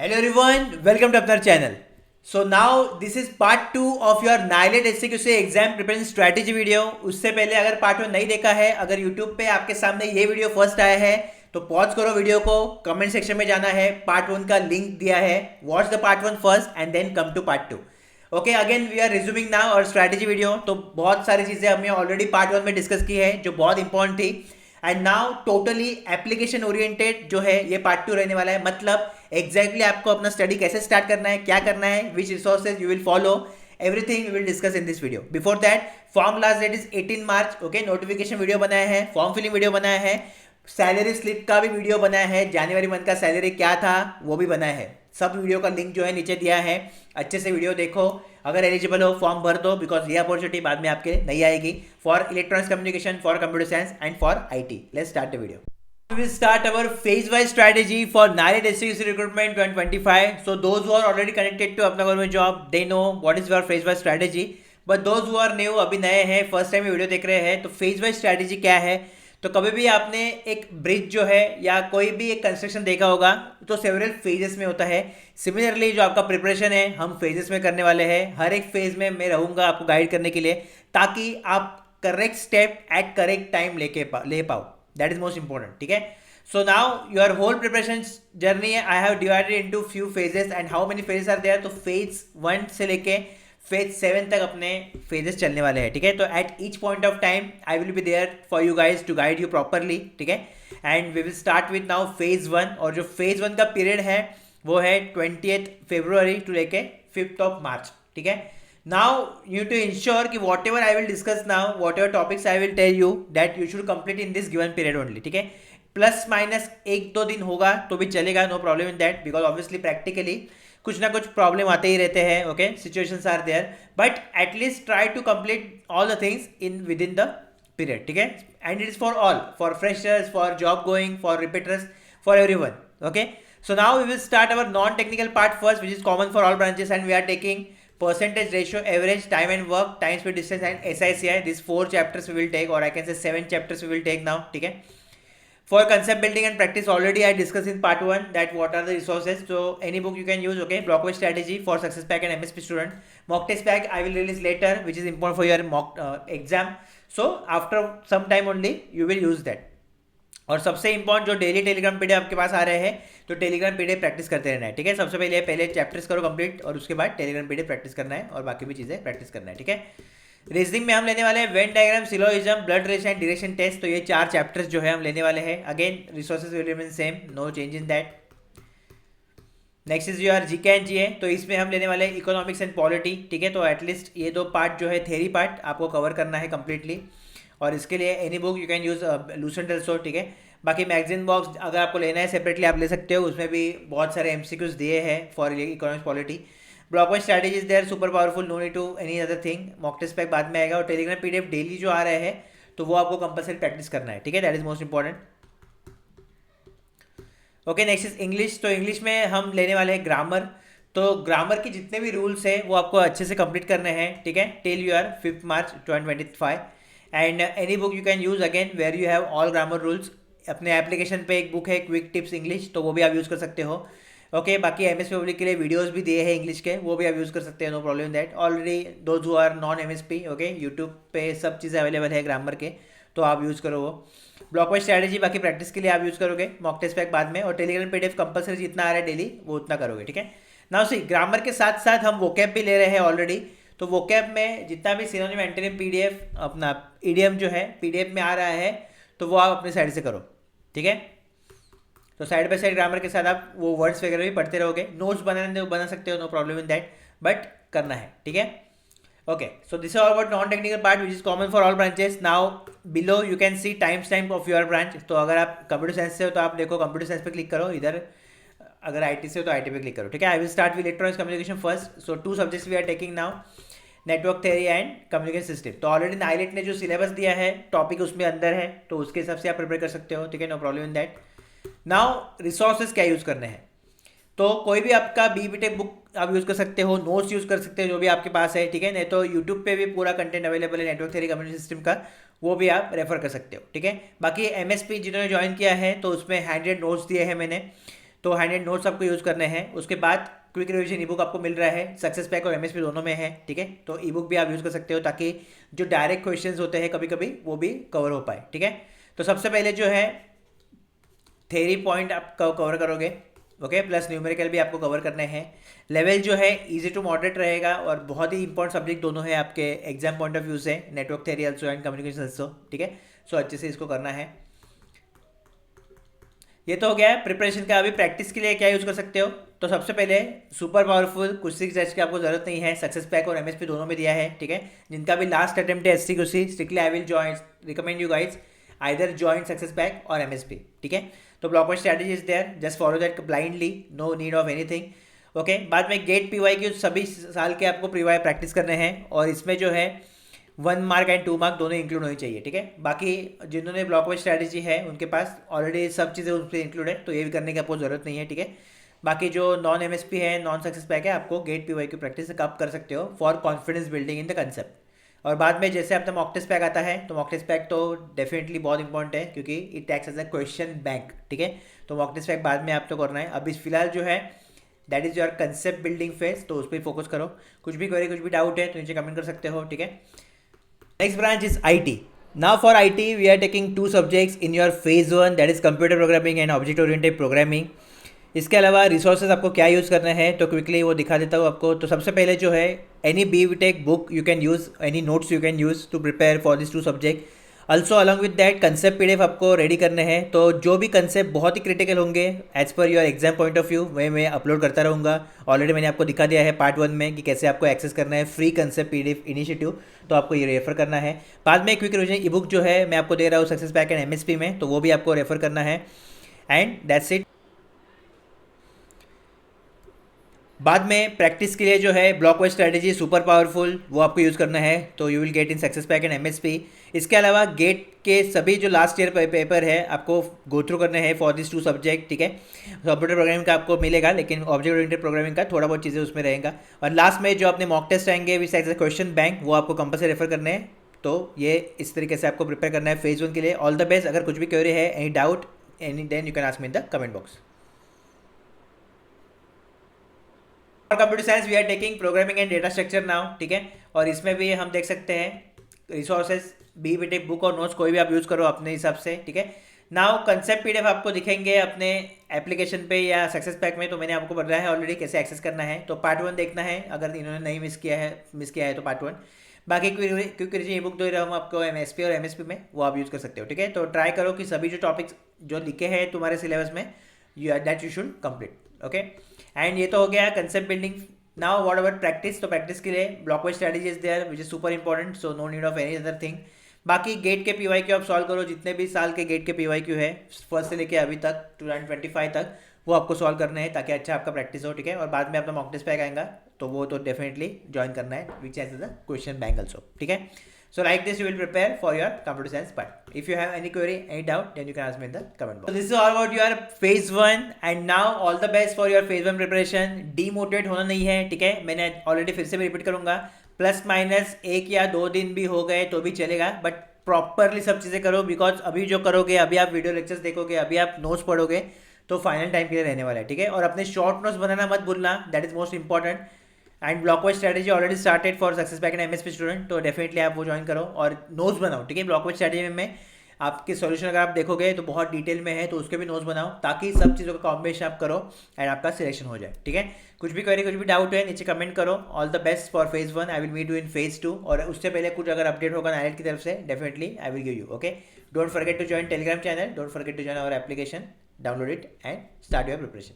Hello everyone, welcome to our channel. So now this is part 2 of your NILET SCQC exam preparation strategy video. उससे पहले अगर part 1 नहीं देखा है, अगर यूट्यूब पे आपके सामने ये वीडियो फर्स्ट आया है तो पॉज करो वीडियो को, कमेंट सेक्शन में जाना है, पार्ट 1 का लिंक दिया है, watch the part 1 first and then come to part 2. Okay, again we are resuming now और स्ट्रैटेजी वीडियो. तो बहुत सारी चीज़ें हमने ऑलरेडी पार्ट 1 में डिस्कस की है जो बहुत इंपॉर्टेंट थी. And now totally application oriented जो है ये पार्ट 2 रहने वाला है. मतलब एग्जैक्टली आपको अपना स्टडी कैसे स्टार्ट करना है, क्या करना है, which resources you will follow, everything we will discuss in this video. Before that, form last date is 18 March. Okay, notification video बनाया है, फॉर्म फिलिंग वीडियो बनाया है, सैलरी स्लिप का भी वीडियो बनाया है, जनवरी मंथ का सैलरी क्या था वो भी बनाया है. सब वीडियो का लिंक जो है नीचे दिया है, अच्छे से वीडियो देखो. अगर एलिजिबल हो फॉर्म भर दो, बिकॉज ये अपॉर्चुनिटी बाद में आपके नहीं आएगी for electronics communication, for computer science and for IT. Let's start the video. We will start our phase-wise strategy for NILET SCQC recruitment 2025. So those who are already connected to अपना government job, they know what is your phase-wise strategy. But those who are new, अभी नए हैं, first time video देख रहे हैं, तो phase-wise strategy क्या है? तो कभी भी आपने एक ब्रिज जो है या कोई भी एक कंस्ट्रक्शन देखा होगा तो सेवरल फेजेस में होता है. सिमिलरली जो आपका प्रिपरेशन है हम फेजेस में करने वाले हैं. हर एक फेज में मैं रहूँगा आपको गाइड करने के लिए, ताकि आप correct step at correct time ले पाओ. That is most important. ठीक है. So now your whole preparation journey I have divided into few phases. And how many phases are there? तो फेज 1 से लेके फेज 7 तक अपने फेजेस चलने वाले हैं. ठीक है. तो at each point of time I will be there for you guys to guide you properly. ठीक है. And we will start with now phase 1. और जो फेज 1 का पीरियड है वो है 20th February टू लेके 5th March. ठीक है. Now you need to ensure कि whatever I will discuss now, whatever topics I will tell you, that you should complete in this given period only. ठीक है. Plus minus 1-2 दिन होगा तो भी चलेगा, no problem in that, because obviously practically कुछ ना कुछ प्रॉब्लम आते ही रहते हैं. Okay, situations are there, but at least try to complete all the things in within the period. ठीक है. And it is for all, for freshers, for job going, for repeaters, for everyone. Okay. So now we will start our non-technical part first, which is common for all branches, and we are taking percentage ratio, average, time and work, time speed distance and SICI. These 4 chapters we will take, or I can say 7 chapters we will take now. ठीक है. For concept building and practice, already I discussed in part 1 that what are the resources. So any book you can use. Okay, Blockwise strategy for success pack and MSP student. Mock test pack I will release later, which is important for your mock exam. So after some time only you will use that. और सबसे important जो daily Telegram PDF आपके पास आ रहे हैं, तो Telegram PDF practice करते रहना है. ठीक है. सबसे पहले चैप्टर्स करो कंप्लीट, और उसके बाद टेलीग्राम पीडीएफ प्रैक्टिस करना है, और बाकी भी चीज़ें प्रैक्टिस करना है. ठीक है. रीजनिंग में हम लेने वाले हैं Venn diagram, syllogism, blood relation and direction test. तो ये 4 चैप्टर्स जो है हम लेने वाले हैं. Again resources will remain same, no change in that. Next is your GK and GA. तो इसमें हम लेने वाले हैं इकोनॉमिक्स एंड पॉलिटी. ठीक है. तो एटलीस्ट ये 2 पार्ट जो है थेरी पार्ट आपको कवर करना है कंप्लीटली, और इसके लिए any book you can use Lucent also. ठीक है. बाकी मैगजीन बॉक्स अगर आपको लेना है सेपरेटली आप ले सकते हो, उसमें भी बहुत सारे MCQs दिए हैं for economics polity. Blockwise strategy is there, super powerful, no need to any other thing. Mock test pack बाद में आएगा, और टेलीग्राम पीडीएफ डेली जो आ रहे हैं तो वो आपको कंपलसरी प्रैक्टिस करना है. ठीक है. That is most important. Okay, next is English. तो इंग्लिश में हम लेने वाले हैं ग्रामर. तो ग्रामर के जितने भी रूल्स हैं वो आपको अच्छे से कंप्लीट करने हैं. ठीक है. Till you are 5th March 2025. And any book you can use again where you have all grammar rules. अपने एप्लीकेशन पे एक बुक है क्विक टिप्स इंग्लिश, तो वो भी आप यूज़ कर सकते हो. ओके. बाकी MSP पब्लिक के लिए वीडियोस भी दिए हैं इंग्लिश के, वो भी आप यूज़ कर सकते हो, no problem in that. Already those who are non MSP, okay, YouTube पे सब चीज़ें अवेलेबल है ग्रामर के, तो आप यूज़ करो वो. ब्लॉकवाइज स्ट्रैटेजी बाकी प्रैक्टिस के लिए आप यूज़ करोगे, मॉक टेस्ट पैक बाद में, और टेलीग्राम पीडीएफ कंपलसरी जितना आ रहा है डेली वो उतना करोगे. ठीक है. नाउ सी, ग्रामर के साथ साथ हम वोकैब भी ले रहे हैं ऑलरेडी. तो वोकैब में जितना भी सिनोनिम, एंटोनिम, पीडीएफ, अपना ईडीएम जो है पीडीएफ में आ रहा है, तो वो आप अपनी साइड से करो. ठीक है. तो साइड बाय साइड ग्रामर के साथ आप वो वर्ड्स वगैरह भी पढ़ते रहोगे. नोट्स बना सकते हो, no problem in that, but करना है. ठीक है. Okay. So this is all about non technical part which is common for all branches. Now below you can see time stamp of your branch. तो अगर आप कंप्यूटर साइंस से हो तो आप देखो कंप्यूटर साइंस पे क्लिक करो इधर, अगर IT से हो तो IT पे क्लिक करो. ठीक है. I will start with electronics communication first. So 2 subjects we are taking now, network theory and communication system. तो ऑलरेडी नाइलेट ने जो सिलेबस दिया है, टॉपिक उसमें अंदर है, तो उसके हिसाब से आप प्रिपेयर कर सकते हो. ठीक है. No problem in that. Now resources क्या यूज़ करने हैं? तो कोई भी आपका BBTech बुक आप यूज़ कर सकते हो, नोट्स यूज़ कर सकते हो जो भी आपके पास है. ठीक है. नहीं तो यूट्यूब पे भी पूरा कंटेंट अवेलेबल है नेटवर्क थ्योरी कम्युनिकेशन सिस्टम का, वो भी आप रेफर कर सकते हो. ठीक है. बाकी MSP जिन्होंने ज्वाइन किया है तो उसमें 100 नोट्स दिए हैं मैंने, तो हैंडेड नोट्स आपको यूज़ करने हैं। उसके बाद क्विक रिविजन ई बुक आपको मिल रहा है, सक्सेस पैक और एमएसपी दोनों में है, ठीक है। तो ई बुक भी आप यूज़ कर सकते हो ताकि जो डायरेक्ट क्वेश्चंस होते हैं कभी कभी वो भी कवर हो पाए, ठीक है। तो सबसे पहले जो है थ्योरी पॉइंट आप कवर करोगे, ओके, प्लस न्यूमेरिकल भी आपको कवर करने हैं। लेवल जो है इजी टू मॉडरेट रहेगा और बहुत ही इंपॉर्टेंट सब्जेक्ट दोनों है आपके एग्जाम पॉइंट ऑफ व्यू से, network theory also and communication also, ठीक है। सो अच्छे से इसको करना है। ये तो हो गया प्रिपरेशन का। अभी प्रैक्टिस के लिए क्या यूज़ कर सकते हो, तो सबसे पहले सुपर पावरफुल कुछ सी जज की आपको जरूरत नहीं है, सक्सेस पैक और एमएसपी दोनों में दिया है, ठीक है। जिनका भी लास्ट अटेम्प्ट है एससी कुछ strictly I will join, recommend you guys either join success pack और एमएसपी, ठीक है। तो block wise strategy is there, just follow that blindly, no need of anything, okay. बाद में गेट पीवाई की सभी साल के आपको पीवाई प्रैक्टिस करने हैं और इसमें जो है 1 मार्क एंड 2 मार्क दोनों इंक्लूड होनी चाहिए, ठीक है। बाकी जिन्होंने ब्लॉक वाइज स्ट्रैटेजी है उनके पास ऑलरेडी सब चीज़ें उन पर इंक्लूड है, तो ये भी करने की आपको जरूरत नहीं है, ठीक है। बाकी जो नॉन एमएसपी है, नॉन सक्सेस पैक है, आपको गेट पीवाई की प्रैक्टिस कब कर सकते हो for confidence building in the concept. और बाद में जैसे अपना मॉक टेस्ट पैक आता है, तो मॉक टेस्ट पैक तो डेफिनेटली बहुत इंपॉर्टेंट है क्योंकि it acts as a question bank, ठीक है। तो मॉक टेस्ट पैक बाद में आपको करना है। अभी फिलहाल जो है that is your concept building phase, तो उस पर फोकस करो। कुछ भी क्वेरी, कुछ भी डाउट है तो नीचे कमेंट कर सकते हो, ठीक है। Next branch is IT. Now for IT, we are taking 2 subjects in your phase 1, that is computer programming and object oriented programming. इसके अलावा रिसोर्सेज आपको क्या यूज़ करना है तो क्विकली वो दिखा देता हूँ आपको। तो सबसे पहले जो है any BTech book you can use, any notes you can use to prepare for this 2 subject. Also along with that concept PDF आपको रेडी करने हैं। तो जो भी कंसेप्ट बहुत ही क्रिटिकल होंगे as per your exam point of view वह मैं अपलोड करता रहूँगा। ऑलरेडी मैंने आपको दिखा दिया है पार्ट 1 में कि कैसे आपको एक्सेस करना है फ्री कंसेप्ट PDF इनिशिएटिव, तो आपको ये रेफर करना है। बाद में क्विक रिविजन ई बुक जो है मैं आपको दे रहा हूँ सक्सेस पैक एंड MSP में, तो वो भी आपको रेफर करना है एंड दैट्स इट। बाद में प्रैक्टिस के लिए जो है block wise strategy super powerful वो आपको यूज़ करना है, तो you will get in success pack and MSP। इसके अलावा गेट के सभी जो लास्ट ईयर पेपर है आपको गो थ्रू करने हैं फॉर दिस 2 सब्जेक्ट, ठीक है। कंप्यूटर प्रोग्रामिंग का आपको मिलेगा लेकिन ऑब्जेक्ट ओरिएंटेड प्रोग्रामिंग का थोड़ा बहुत चीज़ें उसमें रहेगा। और लास्ट में जो अपने मॉक टेस्ट आएंगे विच एज अ क्वेश्चन बैंक, वो आपको कंपल्सरी रेफर करने हैं। तो ये इस तरीके से आपको प्रिपेयर करना है फेज 1 के लिए। All the best. अगर कुछ भी क्वेरी है, any doubt, any then you can ask me in the comment box. Computer science we are taking programming and data structure now, ठीक है। और इसमें भी हम देख सकते हैं रिसोर्सेज BTech बुक और नोट्स कोई भी आप यूज़ करो अपने हिसाब से, ठीक है। नाउ कंसेप्ट PDF आपको दिखेंगे अपने एप्लीकेशन पे या सक्सेस पैक में, तो मैंने आपको बताया है ऑलरेडी कैसे एक्सेस करना है। तो पार्ट 1 देखना है अगर इन्होंने नहीं मिस किया है तो पार्ट 1। बाकी क्विक रिविजन ई बुक दे रहा हूँ आपको MSP और MSP में, वो आप यूज़ कर सकते हो, ठीक है। तो ट्राई करो कि सभी जो टॉपिक्स जो लिखे हैं तुम्हारे सिलेबस में that you should complete, okay. And ये तो हो गया concept building. Now what about practice, तो प्रैक्टिस के लिए block wise strategy is there which is super important, so no need of any other thing. बाकी गेट के PYQ आप सॉल्व करो, जितने भी साल के गेट के PYQ है फर्स्ट से लेके अभी तक 2025 तक, वो आपको सॉल्व करने हैं ताकि अच्छा आपका प्रैक्टिस हो, ठीक है। और बाद में अपना मॉक टेस्ट पैक आएगा तो वो तो डेफिनेटली ज्वाइन करना है which as the question bank also, ठीक है। So like this you will prepare for your computer science part. If you have any query, any doubt, then you can ask me in the comment box. So this is all about your phase 1 and now all the best for your phase 1 preparation. Demotivate होना नहीं है, ठीक है। मैंने already फिर से भी repeat करूंगा, प्लस माइनस 1 या 2 दिन भी हो गए तो भी चलेगा, बट प्रॉपरली सब चीज़ें करो। बिकॉज अभी जो करोगे, अभी आप वीडियो लेक्चर्स देखोगे, अभी आप नोट्स पढ़ोगे तो फाइनल टाइम के लिए रहने वाला है, ठीक है। और अपने शॉर्ट नोट्स बनाना मत भूलना, that is most important. And block wise strategy already started for success pack and MSP student, तो डेफिनेटली आप वो ज्वाइन करो और नोट्स बनाओ, ठीक है। ब्लॉक वाइज स्ट्रैटेजी में आपके सॉल्यूशन अगर आप देखोगे तो बहुत डिटेल में है, तो उसके भी नोट्स बनाओ ताकि सब चीज़ों का कॉम्बिनेशन आप करो एंड आपका सिलेक्शन हो जाए, ठीक है। कुछ भी क्वेरी, कुछ भी डाउट है नीचे कमेंट करो। All the best for phase 1, I will meet you in phase 2। और उससे पहले कुछ अगर अपडेट होगा नाइलेट की तरफ से definitely I will give you, okay. Don't forget to join Telegram channel, don't forget to join our application, download it and start your preparation.